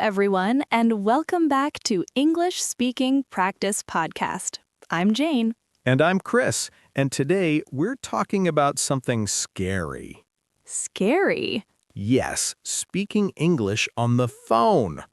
everyone, and welcome back to English Speaking Practice Podcast. I'm Jane. And I'm Chris, and today we're talking about something scary. Scary? Yes, speaking English on the phone.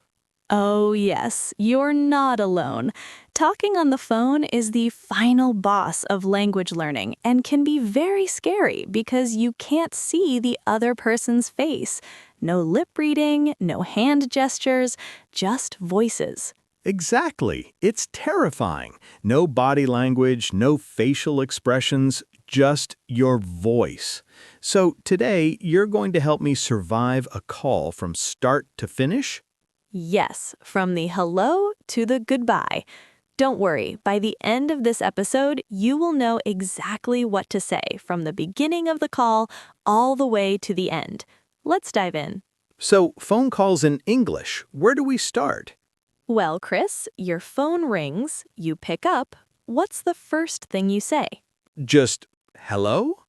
Oh, yes, you're not alone. Talking on the phone is the final boss of language learning and can be very scary because you can't see the other person's face. No lip reading, no hand gestures, just voices. Exactly. It's terrifying. No body language, no facial expressions, just your voice. So today, you're going to help me survive a call from start to finish? Yes, from the hello to the goodbye. Don't worry, by the end of this episode, you will know exactly what to say from the beginning of the call all the way to the end. Let's dive in. So, phone calls in English, where do we start? Well, Chris, your phone rings, you pick up. What's the first thing you say? Just hello?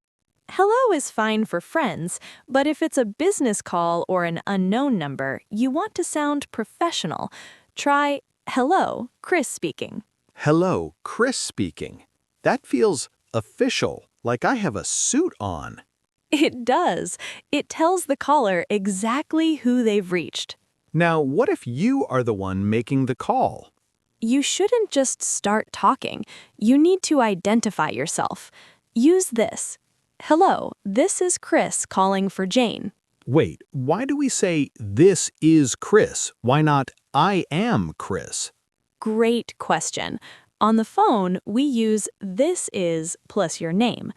Hello is fine for friends, but if it's a business call or an unknown number, you want to sound professional. Try, hello, Chris speaking. Hello, Chris speaking. That feels official, like I have a suit on. It does. It tells the caller exactly who they've reached. Now, what if you are the one making the call? You shouldn't just start talking. You need to identify yourself. Use this. Hello, this is Chris calling for Jane. Wait, why do we say this is Chris? Why not I am Chris? Great question. On the phone, we use this is plus your name.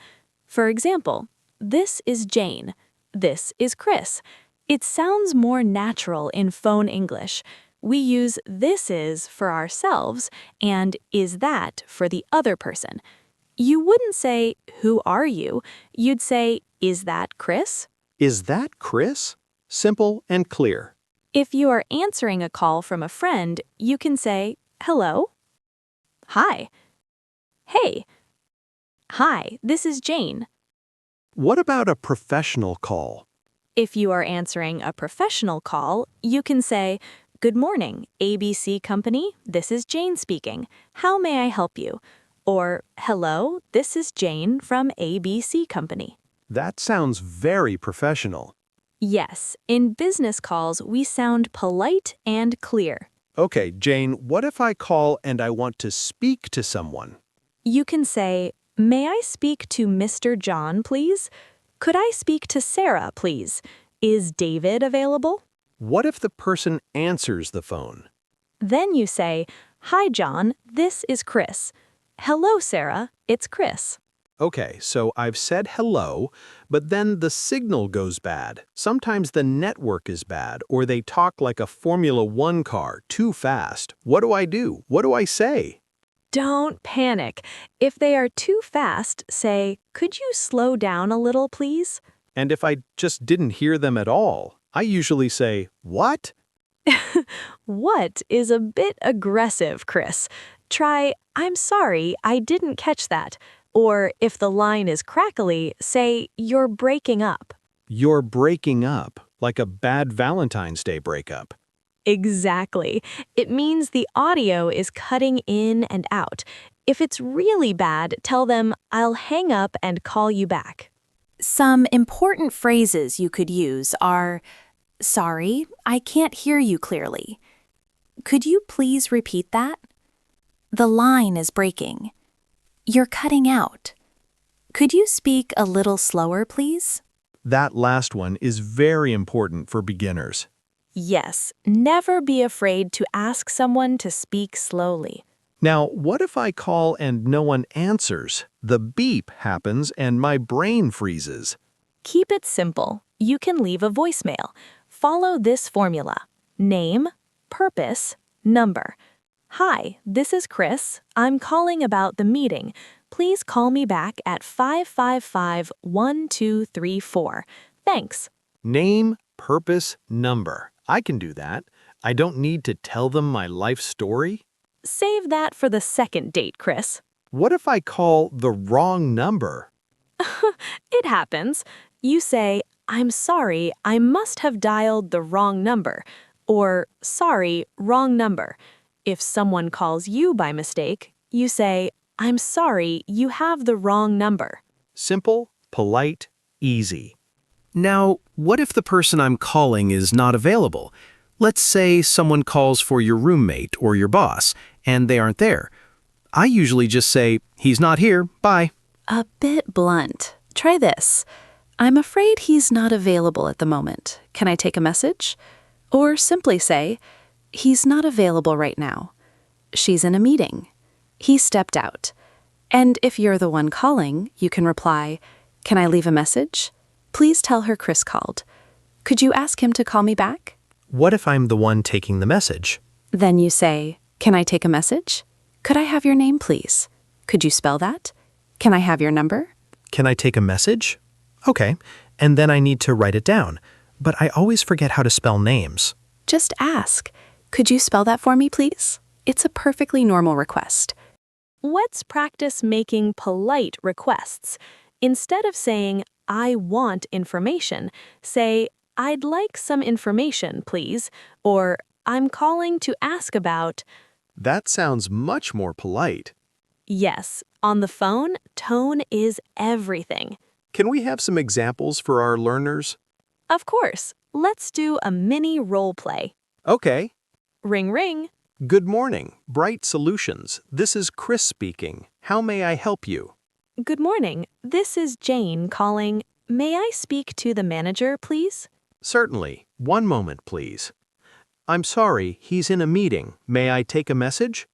For example, this is Jane. This is Chris. It sounds more natural in phone English. We use this is for ourselves and is that for the other person. You wouldn't say, who are you? You'd say, is that Chris? Is that Chris? Simple and clear. If you are answering a call from a friend, you can say, hello. Hi. Hey. Hi, this is Jane. What about a professional call? If you are answering a professional call, you can say, good morning, ABC Company, this is Jane speaking. How may I help you? Or, hello, this is Jane from ABC Company. That sounds very professional. Yes, in business calls, we sound polite and clear. Okay, Jane, what if I call and I want to speak to someone? You can say, may I speak to Mr. John, please? Could I speak to Sarah, please? Is David available? What if the person answers the phone? Then you say, hi, John, this is Chris. Hello, Sarah, it's Chris. Okay, so I've said hello, but then the signal goes bad. Sometimes the network is bad, or they talk like a Formula One car, too fast. What do? What do I say? Don't panic. If they are too fast, say, could you slow down a little, please? And if I just didn't hear them at all, I usually say, what? What is a bit aggressive, Chris? Try, I'm sorry, I didn't catch that. Or if the line is crackly, say, you're breaking up. You're breaking up, like a bad Valentine's Day breakup. Exactly. It means the audio is cutting in and out. If it's really bad, tell them, I'll hang up and call you back. Some important phrases you could use are, sorry, I can't hear you clearly. Could you please repeat that? The line is breaking. You're cutting out. Could you speak a little slower, please? That last one is very important for beginners. Yes, never be afraid to ask someone to speak slowly. Now, what if I call and no one answers? The beep happens and my brain freezes. Keep it simple. You can leave a voicemail. Follow this formula. Name, purpose, number. Hi, this is Chris. I'm calling about the meeting. Please call me back at 555-1234. Thanks. Name, purpose, number. I can do that. I don't need to tell them my life story. Save that for the second date, Chris. What if I call the wrong number? It happens. You say, I'm sorry, I must have dialed the wrong number. Or, sorry, wrong number. If someone calls you by mistake, you say, I'm sorry, you have the wrong number. Simple, polite, easy. Now, what if the person I'm calling is not available? Let's say someone calls for your roommate or your boss, and they aren't there. I usually just say, he's not here, bye. A bit blunt. Try this. I'm afraid he's not available at the moment. Can I take a message? Or simply say, he's not available right now. She's in a meeting. He stepped out. And if you're the one calling, you can reply, can I leave a message? Please tell her Chris called. Could you ask him to call me back? What if I'm the one taking the message? Then you say, can I take a message? Could I have your name, please? Could you spell that? Can I have your number? Can I take a message? Okay, and then I need to write it down. But I always forget how to spell names. Just ask. Could you spell that for me, please? It's a perfectly normal request. Let's practice making polite requests. Instead of saying, I want information, say, I'd like some information, please, or I'm calling to ask about. That sounds much more polite. Yes, on the phone, tone is everything. Can we have some examples for our learners? Of course, let's do a mini role play. Okay. Ring ring. Good morning, Bright Solutions. This is Chris speaking. How may I help you? Good morning. This is Jane calling. May I speak to the manager, please? Certainly. One moment, please. I'm sorry, he's in a meeting. May I take a message?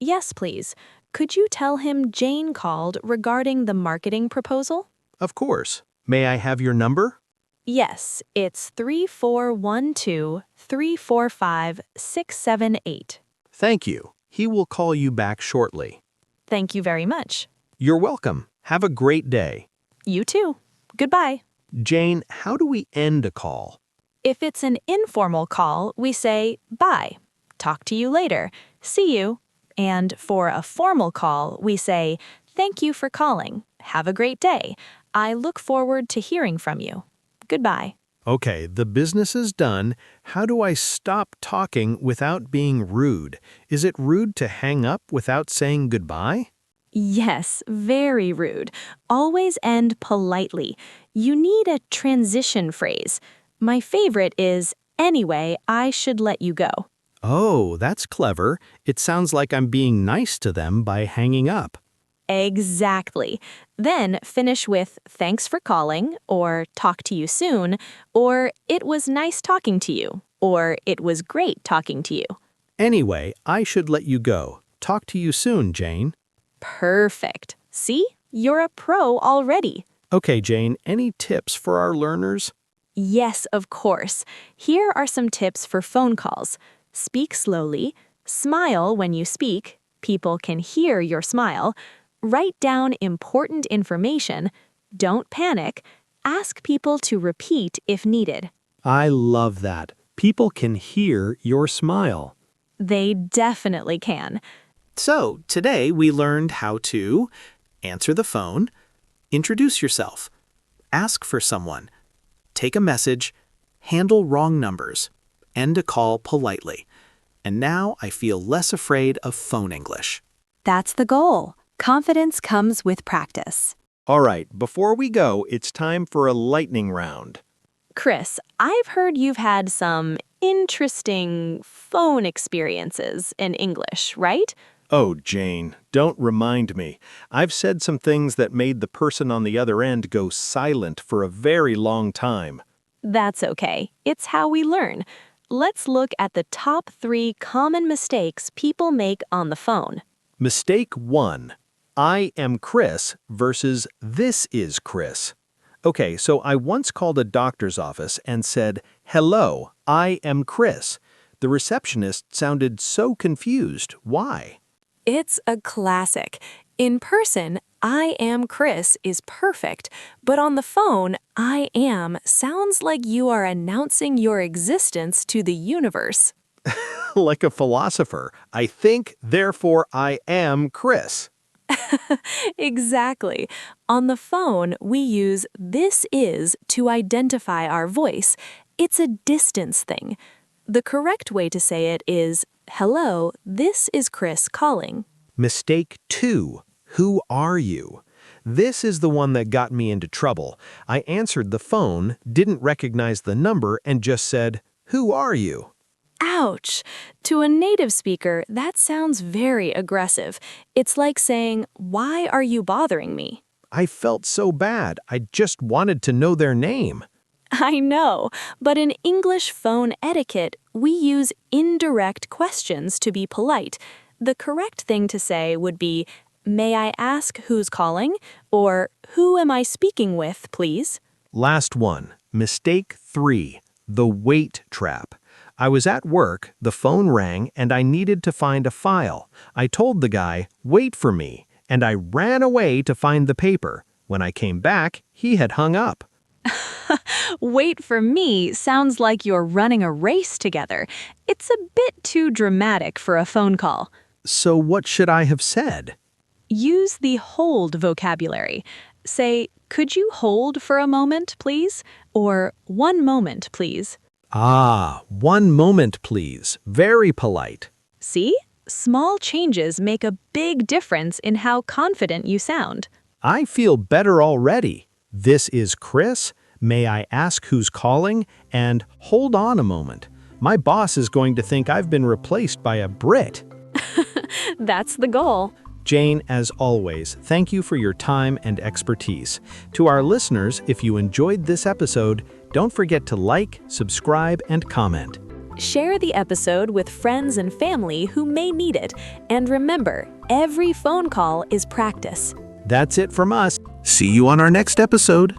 Yes, please. Could you tell him Jane called regarding the marketing proposal? Of course. May I have your number? Yes, it's 3412-345-678. Thank you. He will call you back shortly. Thank you very much. You're welcome. Have a great day. You too. Goodbye. Jane, how do we end a call? If it's an informal call, we say, bye, talk to you later, see you. And for a formal call, we say, thank you for calling, have a great day, I look forward to hearing from you. Goodbye. Okay, the business is done. How do I stop talking without being rude? Is it rude to hang up without saying goodbye? Yes, very rude. Always end politely. You need a transition phrase. My favorite is, anyway, I should let you go. Oh, that's clever. It sounds like I'm being nice to them by hanging up. Exactly. Then finish with, thanks for calling, or talk to you soon, or it was nice talking to you, or it was great talking to you. Anyway, I should let you go. Talk to you soon, Jane. Perfect. See? You're a pro already. Okay, Jane, any tips for our learners? Yes, of course. Here are some tips for phone calls. Speak slowly. Smile when you speak. People can hear your smile. Write down important information. Don't panic. Ask people to repeat if needed. I love that. People can hear your smile. They definitely can. So, today we learned how to answer the phone, introduce yourself, ask for someone, take a message, handle wrong numbers, end a call politely. And now I feel less afraid of phone English. That's the goal. Confidence comes with practice. All right, before we go, it's time for a lightning round. Chris, I've heard you've had some interesting phone experiences in English, right? Oh, Jane, don't remind me. I've said some things that made the person on the other end go silent for a very long time. That's okay. It's how we learn. Let's look at the top 3 common mistakes people make on the phone. Mistake 1. I am Chris versus this is Chris. Okay, so I once called a doctor's office and said, hello, I am Chris. The receptionist sounded so confused. Why? It's a classic. In person, I am Chris is perfect, but on the phone, I am sounds like you are announcing your existence to the universe. Like a philosopher. I think, therefore I am Chris. Exactly. On the phone, we use this is to identify our voice. It's a distance thing. The correct way to say it is, "Hello, this is Chris calling." Mistake 2. Who are you? This is the one that got me into trouble. I answered the phone, didn't recognize the number, and just said, "Who are you?" Ouch! To a native speaker, that sounds very aggressive. It's like saying, "Why are you bothering me?" I felt so bad. I just wanted to know their name. I know, but in English phone etiquette, we use indirect questions to be polite. The correct thing to say would be, "May I ask who's calling?" or "Who am I speaking with, please?" Last one. Mistake 3. The wait trap. I was at work, the phone rang, and I needed to find a file. I told the guy, "Wait for me," and I ran away to find the paper. When I came back, he had hung up. Wait for me sounds like you're running a race together. It's a bit too dramatic for a phone call. So what should I have said? Use the hold vocabulary. Say, "Could you hold for a moment, please?" Or "One moment, please." Ah, one moment, please. Very polite. See? Small changes make a big difference in how confident you sound. I feel better already. This is Chris. May I ask who's calling? And hold on a moment. My boss is going to think I've been replaced by a Brit. That's the goal. Jane, as always, thank you for your time and expertise. To our listeners, if you enjoyed this episode, don't forget to like, subscribe, and comment. Share the episode with friends and family who may need it. And remember, every phone call is practice. That's it from us. See you on our next episode.